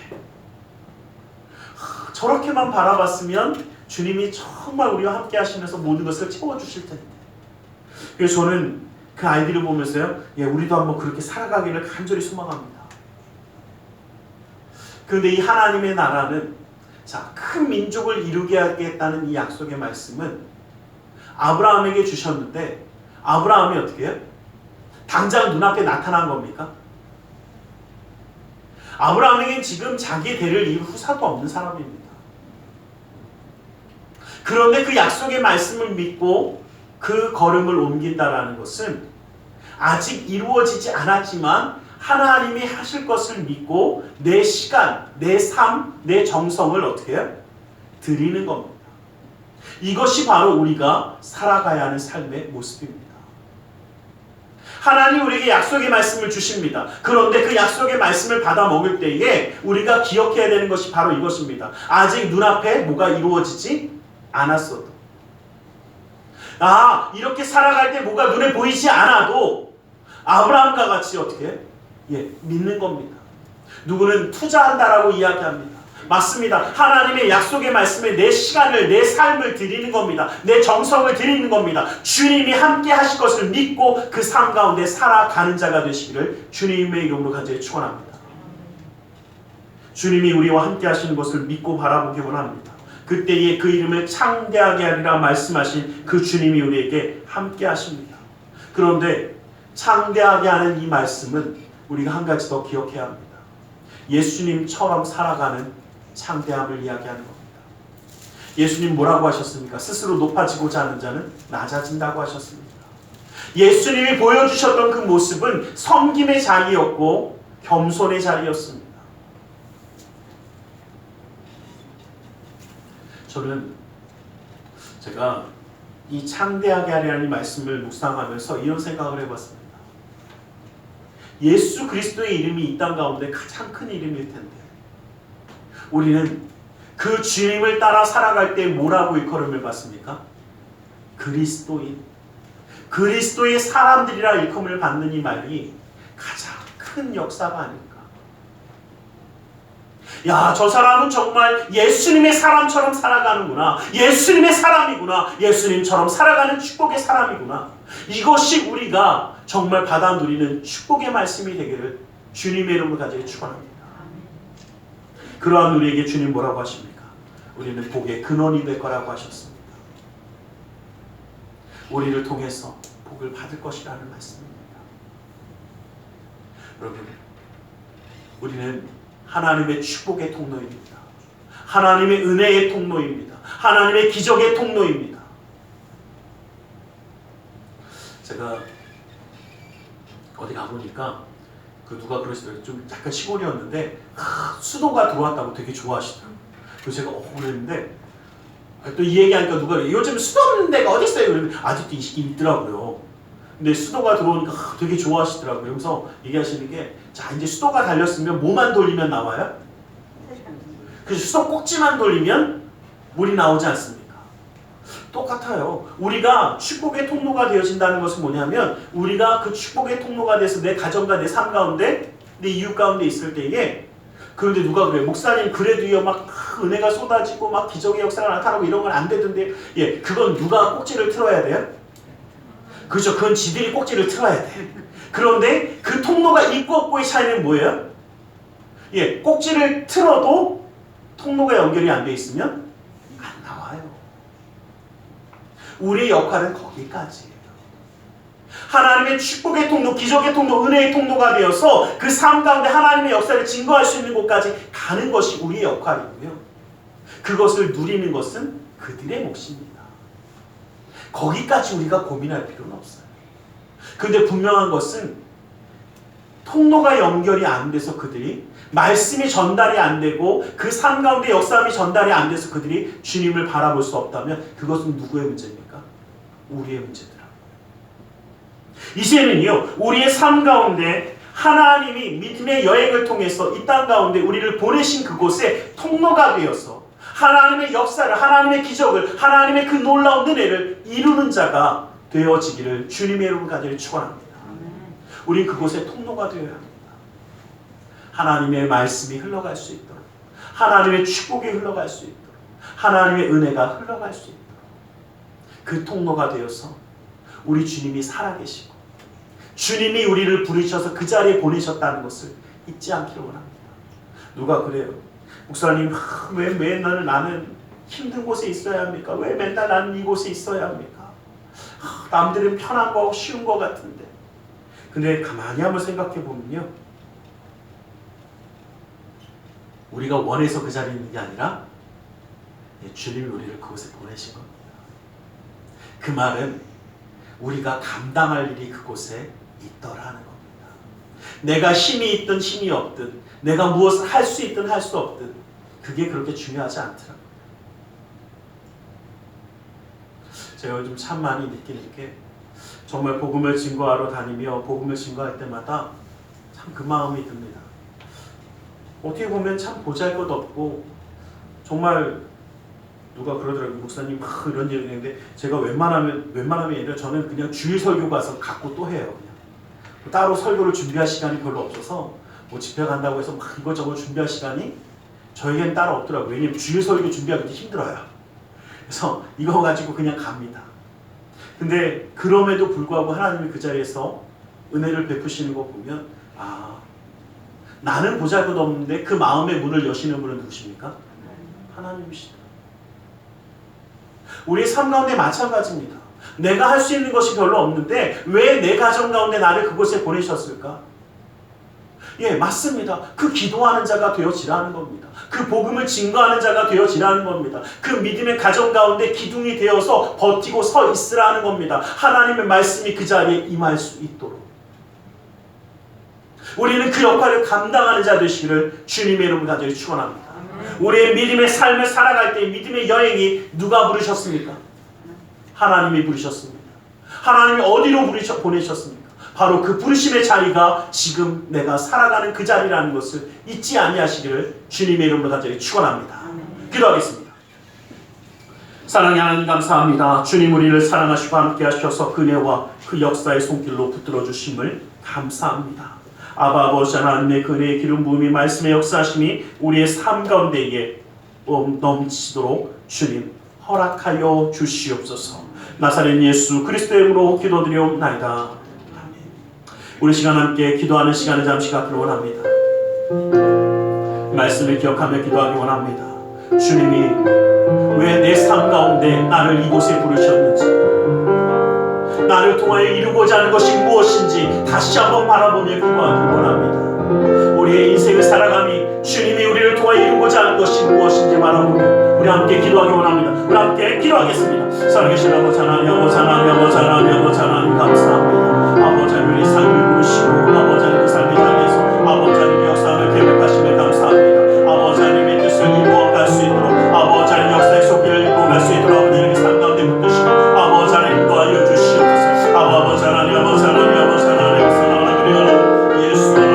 저렇게만 바라봤으면 주님이 정말 우리와 함께 하시면서 모든 것을 채워주실 텐데. 그래서 저는 그 아이들을 보면서요, 우리도 한번 그렇게 살아가기를 간절히 소망합니다. 그런데 이 하나님의 나라는, 큰 민족을 이루게 하겠다는 이 약속의 말씀은 아브라함에게 주셨는데, 아브라함이 어떻게 해요? 당장 눈앞에 나타난 겁니까? 아브라함에겐 지금 자기의 대를 이을 후사도 없는 사람입니다. 그런데 그 약속의 말씀을 믿고 그 걸음을 옮긴다라는 것은 아직 이루어지지 않았지만 하나님이 하실 것을 믿고 내 시간, 내 삶, 내 정성을 어떻게 해요? 드리는 겁니다. 이것이 바로 우리가 살아가야 하는 삶의 모습입니다. 하나님 우리에게 약속의 말씀을 주십니다. 그런데 그 약속의 말씀을 받아 먹을 때에 우리가 기억해야 되는 것이 바로 이것입니다. 아직 눈앞에 뭐가 이루어지지 않았어도, 이렇게 살아갈 때 뭐가 눈에 보이지 않아도 아브라함과 같이 어떻게 해요? 믿는 겁니다. 누구는 투자한다라고 이야기합니다. 맞습니다. 하나님의 약속의 말씀에 내 시간을, 내 삶을 드리는 겁니다. 내 정성을 드리는 겁니다. 주님이 함께 하실 것을 믿고 그 삶 가운데 살아가는 자가 되시기를 주님의 이름으로 간절히 축원합니다. 주님이 우리와 함께 하시는 것을 믿고 바라보기 원합니다. 그때에 그 이름을 창대하게 하리라 말씀하신 그 주님이 우리에게 함께 하십니다. 그런데 창대하게 하는 이 말씀은 우리가 한 가지 더 기억해야 합니다. 예수님처럼 살아가는 창대함을 이야기하는 겁니다. 예수님 뭐라고 하셨습니까? 스스로 높아지고자 하는 자는 낮아진다고 하셨습니다. 예수님이 보여주셨던 그 모습은 섬김의 자리였고 겸손의 자리였습니다. 저는 제가 이 창대하게 하리라는 말씀을 묵상하면서 이런 생각을 해봤습니다. 예수 그리스도의 이름이 이 땅 가운데 가장 큰 이름일 텐데 우리는 그 주님을 따라 살아갈 때 뭐라고 일컬음을 받습니까? 그리스도인, 그리스도의 사람들이라 일컬음을 받는 이 말이 가장 큰 역사가 아닐까. 야, 저 사람은 정말 예수님의 사람처럼 살아가는구나. 예수님의 사람이구나. 예수님처럼 살아가는 축복의 사람이구나. 이것이 우리가 정말 받아 누리는 축복의 말씀이 되기를 주님의 이름으로 간절히 축원합니다. 그러한 우리에게 주님 뭐라고 하십니까? 우리는 복의 근원이 될 거라고 하셨습니다. 우리를 통해서 복을 받을 것이라는 말씀입니다. 여러분, 우리는 하나님의 축복의 통로입니다. 하나님의 은혜의 통로입니다. 하나님의 기적의 통로입니다. 제가 어디 가보니까 누가 그러시더라고요. 좀 약간 시골이었는데 수도가 들어왔다고 되게 좋아하시더라고요. 그래서 제가 그랬는데 또 이 얘기하니까 누가 요즘 수도 없는 데가 어디 있어요? 그러면 아직도 있더라고요. 근데 수도가 들어오니까 되게 좋아하시더라고요. 그래서 얘기하시는 게, 자, 이제 수도가 달렸으면 뭐만 돌리면 나와요? 그래서 수도 꼭지만 돌리면 물이 나오지 않습니까? 똑같아요. 우리가 축복의 통로가 되어진다는 것은 뭐냐면, 우리가 그 축복의 통로가 돼서 내 가정과 내 삶 가운데, 내 이웃 가운데 있을 때에, 그런데 누가 그래요? 목사님 그래도요 막 은혜가 쏟아지고 막 기적의 역사가 나타나고 이런 건 안 되던데, 예, 그건 누가 꼭지를 틀어야 돼요? 그렇죠. 그건 지들이 꼭지를 틀어야 돼. 그런데 그 통로가 있고 없고의 차이는 뭐예요? 예, 꼭지를 틀어도 통로가 연결이 안 돼 있으면 안 나와요. 우리의 역할은 거기까지예요. 하나님의 축복의 통로, 기적의 통로, 은혜의 통로가 되어서 그 삶 가운데 하나님의 역사를 증거할 수 있는 곳까지 가는 것이 우리의 역할이고요. 그것을 누리는 것은 그들의 몫입니다. 거기까지 우리가 고민할 필요는 없어요. 그런데 분명한 것은 통로가 연결이 안 돼서 그들이, 말씀이 전달이 안 되고 그 삶 가운데 역사함이 전달이 안 돼서 그들이 주님을 바라볼 수 없다면 그것은 누구의 문제입니까? 우리의 문제더라고요. 이제는요, 우리의 삶 가운데 하나님이 믿음의 여행을 통해서 이 땅 가운데 우리를 보내신 그곳에 통로가 되어서 하나님의 역사를, 하나님의 기적을, 하나님의 그 놀라운 은혜를 이루는 자가 되어지기를 주님의 이름으로 간절히 축원합니다. 우린 그곳에 통로가 되어야 합니다. 하나님의 말씀이 흘러갈 수 있도록, 하나님의 축복이 흘러갈 수 있도록, 하나님의 은혜가 흘러갈 수 있도록 그 통로가 되어서 우리 주님이 살아계시고 주님이 우리를 부르셔서 그 자리에 보내셨다는 것을 잊지 않기를 원합니다. 누가 그래요? 목사님, 왜 맨날 나는 힘든 곳에 있어야 합니까? 왜 맨날 나는 이곳에 있어야 합니까? 남들은 편한 거, 쉬운 거 같은데. 근데 가만히 한번 생각해 보면요, 우리가 원해서 그 자리에 있는 게 아니라 주님이 우리를 그곳에 보내신 겁니다. 그 말은 우리가 감당할 일이 그곳에 있더라는 겁니다. 내가 힘이 있든 힘이 없든, 내가 무엇을 할 수 있든 할 수 없든 그게 그렇게 중요하지 않더라고요. 제가 요즘 참 많이 느끼는 게, 정말 복음을 증거하러 다니며 복음을 증거할 때마다 참 그 마음이 듭니다. 어떻게 보면 참 보잘것없고, 정말 누가 그러더라고요. 목사님 이런 얘기 했는데, 제가 웬만하면 아니라 저는 그냥 주일 설교 가서 갖고 또 해요. 그냥 따로 설교를 준비할 시간이 별로 없어서, 뭐 집회 간다고 해서 막 이것저것 준비할 시간이 저에겐 따로 없더라고요. 왜냐면 주일 설교 준비하기 힘들어요. 그래서 이거 가지고 그냥 갑니다. 근데 그럼에도 불구하고 하나님이 그 자리에서 은혜를 베푸시는 거 보면, 아, 나는 보잘것없는데 그 마음의 문을 여시는 분은 누구십니까? 하나님이시다. 우리의 삶 가운데 마찬가지입니다. 내가 할 수 있는 것이 별로 없는데 왜 내 가정 가운데 나를 그곳에 보내셨을까? 예, 맞습니다. 그 기도하는 자가 되어지라는 겁니다. 그 복음을 증거하는 자가 되어지라는 겁니다. 그 믿음의 가정 가운데 기둥이 되어서 버티고 서 있으라는 겁니다. 하나님의 말씀이 그 자리에 임할 수 있도록 우리는 그 역할을 감당하는 자 되시기를 주님의 이름으로 간절히 축원합니다. 우리의 믿음의 삶을 살아갈 때 믿음의 여행이 누가 부르셨습니까? 하나님이 부르셨습니다. 하나님이 어디로 보내셨습니까? 바로 그 부르심의 자리가 지금 내가 살아가는 그 자리라는 것을 잊지 아니하시기를 주님의 이름으로 간절히 축원합니다. 기도하겠습니다. 사랑의 하나님, 감사합니다. 주님, 우리를 사랑하시고 함께 하셔서 그네와 그 역사의 손길로 붙들어 주심을 감사합니다. 아바 아버지 하나님의 그네의 기름 부음이 말씀의 역사심이 우리의 삶 가운데에 넘치도록 주님 허락하여 주시옵소서. 나사렛 예수 그리스도의 이름으로 기도드리옵나이다. 아멘. 우리 시간 함께 기도하는 시간을 잠시 갖기를 원합니다. 말씀을 기억하며 기도하기 원합니다. 주님이 왜 내 삶 가운데 나를 이곳에 부르셨는지, 나를 통하여 이루고자 하는 것이 무엇인지 다시 한번 바라보며 기도하기 원합니다. 우리의 인생을 살아감이 주님이 우리를 통하여 이루고자 하는 것이 무엇인지 바라보며 우리 함께 기도하기 원합니다. 우리 함께 기도하겠습니다. 살아계신 아버지 하나님, 아버지 하나님, 아버지 하나님, 아버지 하나님 감사합니다. 아버지 하나님의 삶을 부르시고 아버지 하나님의 삶의 장에서 아버지 하나님의 역사를 계획하시며 감사합니다. 아버지 하나님의 뜻을 이루어갈 수 있도록 아버지 하나님의 역사의 속기를 이루어갈 수 있도록 아버지 하나님의 삶 가운데 붙드시고 아버지 하나님 도와여 주시옵소서. 아버지 하나님, 아버지 하나님, 아버지 하나님 사랑하는 예수 하나님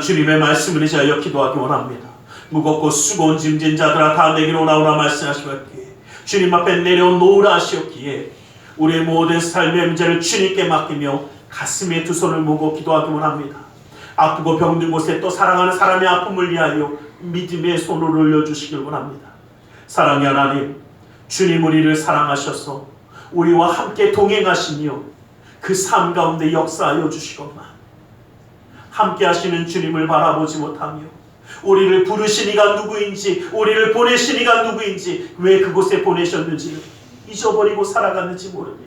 주님의 말씀을 의지하여 기도하기 원합니다. 무겁고 수고온 짐진 자들아 다 내게로 오나오나 말씀하시었기에 주님 앞에 내려온 노우라 하시었기에 우리의 모든 삶의 문제를 주님께 맡기며 가슴에 두 손을 모으고 기도하기 원합니다. 아프고 병든 곳에 또 사랑하는 사람의 아픔을 위하여 믿음의 손을 올려주시길 원합니다. 사랑의 하나님, 주님 우리를 사랑하셔서 우리와 함께 동행하시며 그 삶 가운데 역사하여 주시건만 함께 하시는 주님을 바라보지 못하며 우리를 부르신 이가 누구인지, 우리를 보내신 이가 누구인지, 왜 그곳에 보내셨는지 잊어버리고 살아갔는지 모릅니다.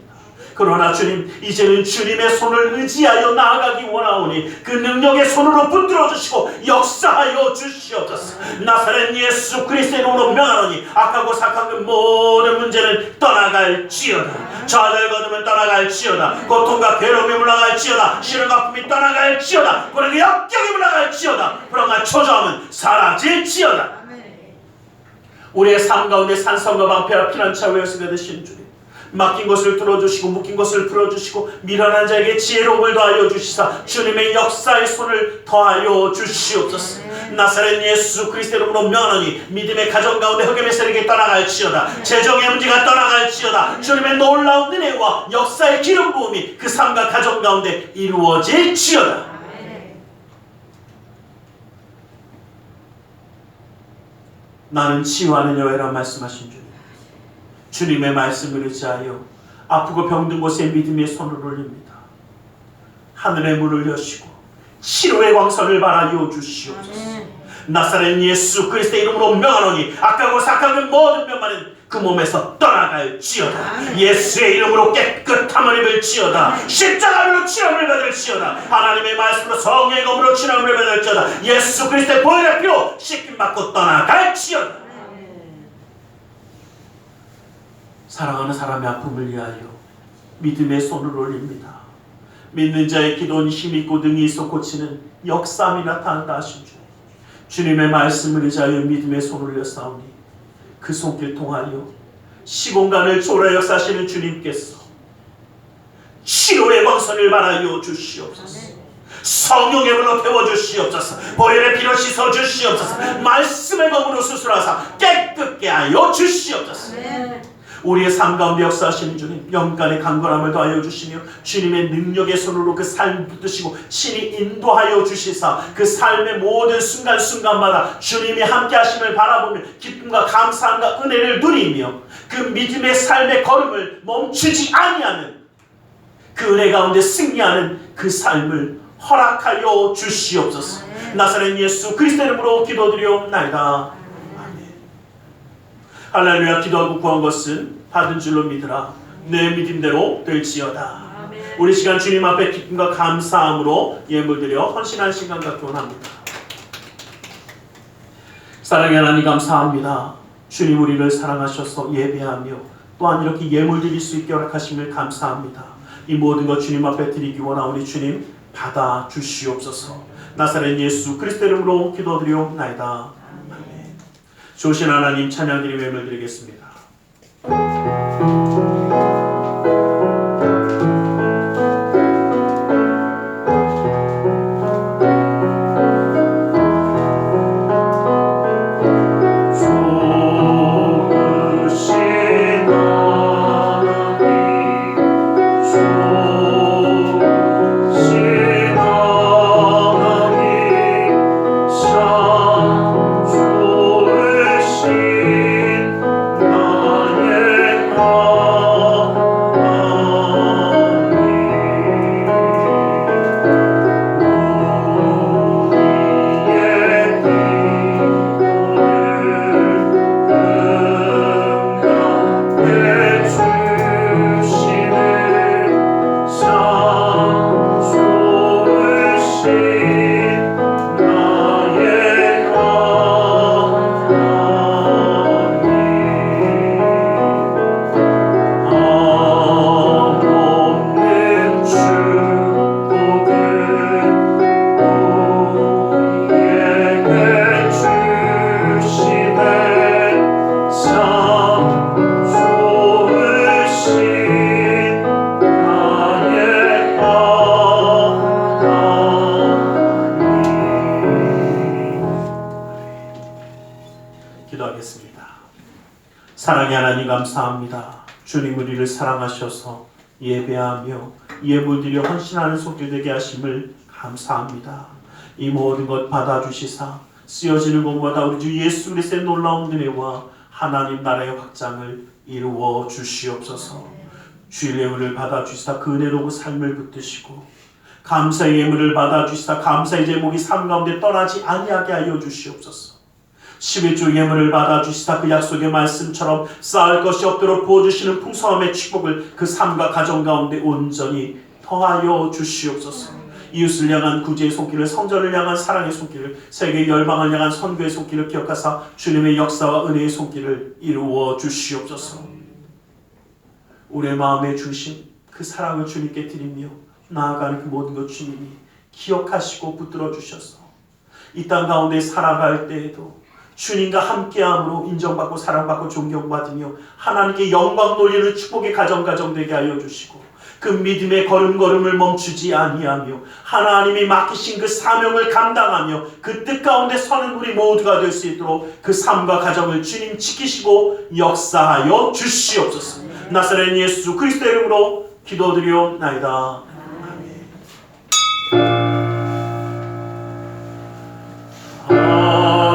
그러나 주님, 이제는 주님의 손을 의지하여 나아가기 원하오니 그 능력의 손으로 붙들어 주시고 역사하여 주시옵소서. 나사렛 예수 그리스도의 이름으로 명하노니 악하고 사악한 그 모든 문제는 떠나갈지어다. 좌절거둠은 떠나갈지어다. 고통과 괴로움이 물러갈지어다. 시련과 아픔이 떠나갈지어다. 고난과 역경이 물러갈지어다. 불안과 초조함은 사라질지어다. 우리의 삶 가운데 산성과 방패와 피난처 외어서가 되신 주님, 막힌 것을 뚫어주시고 묶인 것을 풀어주시고 미련한 자에게 지혜로움을 더하여 주시사 주님의 역사의 손을 더하여 주시옵소서. 나사렛 예수 그리스도의 이름으로 명하노니 믿음의 가정 가운데 흑암의 세력이 떠나갈지어다. 재정의 문제가 떠나갈지어다. 주님의 놀라운 은혜와 역사의 기름 부음이 그 삶과 가정 가운데 이루어질지어다. 나는 치유하는 여호와라 말씀하신 주님, 주님의 말씀을 의지하여 아프고 병든 곳에 믿음의 손을 올립니다. 하늘의 문을 여시고 치료의 광선을 발하여 주시옵소서. 나사렛 예수 그리스도의 이름으로 명하노니 악하고 사악한 모든 병만은 그 몸에서 떠나갈지어다. 예수의 이름으로 깨끗함을 입을지어다. 십자가로 치료를 받을지어다. 하나님의 말씀으로 성령의 검으로 치료를 받을지어다. 예수 그리스도의 보혈의 피로 씻김받고 떠나갈지어다. 사랑하는 사람의 아픔을 위하여 믿음의 손을 올립니다. 믿는 자의 기도는 힘이 있고 능이 있어 고치는 역사함이 나타난다 하신 주님, 주님의 말씀을 의지하여 믿음의 손을 올렸사오니 그 손길 통하여 시공간을 초월하여 역사하시는 주님께서 치료의 방선을 말하여 주시옵소서. 성령의 불로 태워주시옵소서. 보혈의 피로 씻어주시옵소서. 말씀의 검으로 수술하사 깨끗게 하여 주시옵소서. 우리의 삶 가운데 역사하시는 주님, 영간의 강건함을 더하여 주시며 주님의 능력의 손으로 그 삶을 붙드시고 친히 인도하여 주시사 그 삶의 모든 순간순간마다 주님이 함께 하심을 바라보며 기쁨과 감사함과 은혜를 누리며 그 믿음의 삶의 걸음을 멈추지 아니하는 그 은혜 가운데 승리하는 그 삶을 허락하여 주시옵소서. 나사렛 예수 그리스도 이름으로 기도드리옵나이다. 아멘. 할렐루야. 기도하고 구한 것은 받은 줄로 믿으라. 내 믿음대로 될지어다. 아멘. 우리 시간 주님 앞에 기쁨과 감사함으로 예물드려 헌신한 시간 갖기 원합니다. 사랑의 하나님 감사합니다. 주님 우리를 사랑하셔서 예배하며 또한 이렇게 예물 드릴 수 있게 허락하심을 감사합니다. 이 모든 것 주님 앞에 드리기 원하오니 주님 받아 주시옵소서. 나사렛 예수 그리스도 이름으로 기도드리옵나이다. 아멘. 좋으신 하나님 찬양드리며 예물 드리겠습니다. 사랑의 하나님 감사합니다. 주님 우리를 사랑하셔서 예배하며 예물드려 헌신하는 손길 되게 하심을 감사합니다. 이 모든 것 받아주시사 쓰여지는 것마다 우리 주 예수 그리스도의 놀라운 은혜와 하나님 나라의 확장을 이루어 주시옵소서. 주의 예물을 받아주시사 그 은혜로 삶을 붙드시고 감사의 예물을 받아주시사 감사의 제목이 삶 가운데 떠나지 아니하게 하여 주시옵소서. 11조 예물을 받아주시사 그 약속의 말씀처럼 쌓을 것이 없도록 부어주시는 풍성함의 축복을 그 삶과 가정 가운데 온전히 더하여 주시옵소서. 이웃을 향한 구제의 손길을, 성전을 향한 사랑의 손길을, 세계 열방을 향한 선교의 손길을 기억하사 주님의 역사와 은혜의 손길을 이루어 주시옵소서. 우리의 마음에 주신 그 사랑을 주님께 드리며 나아가는 그 모든 것 주님이 기억하시고 붙들어 주셔서 이 땅 가운데 살아갈 때에도 주님과 함께함으로 인정받고 사랑받고 존경받으며 하나님께 영광 돌리는 축복의 가정 되게 하여 주시고 그 믿음의 걸음걸음을 멈추지 아니하며 하나님이 맡기신 그 사명을 감당하며 그 뜻 가운데 서는 우리 모두가 될 수 있도록 그 삶과 가정을 주님 지키시고 역사하여 주시옵소서. 나사렛 예수 그리스도 이름으로 기도드리옵나이다. Oh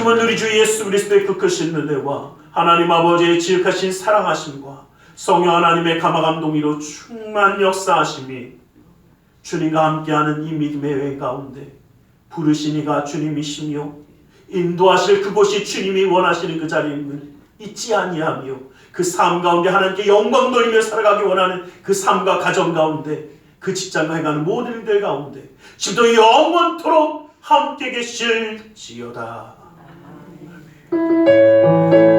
주님은 우리 주 예수 그리스도의 그 크신 은혜와 하나님 아버지의 지극하신 사랑하심과 성령 하나님의 감화감동이로 충만 역사하심이 주님과 함께하는 이 믿음의 여행 가운데 부르신 이가 주님이시며 인도하실 그곳이 주님이 원하시는 그 자리임을 잊지 아니하며 그 삶 가운데 하나님께 영광 돌리며 살아가기 원하는 그 삶과 가정 가운데 그 직장과 행하는 모든 일들 가운데 지금도 영원토록 함께 계실지어다. 아멘.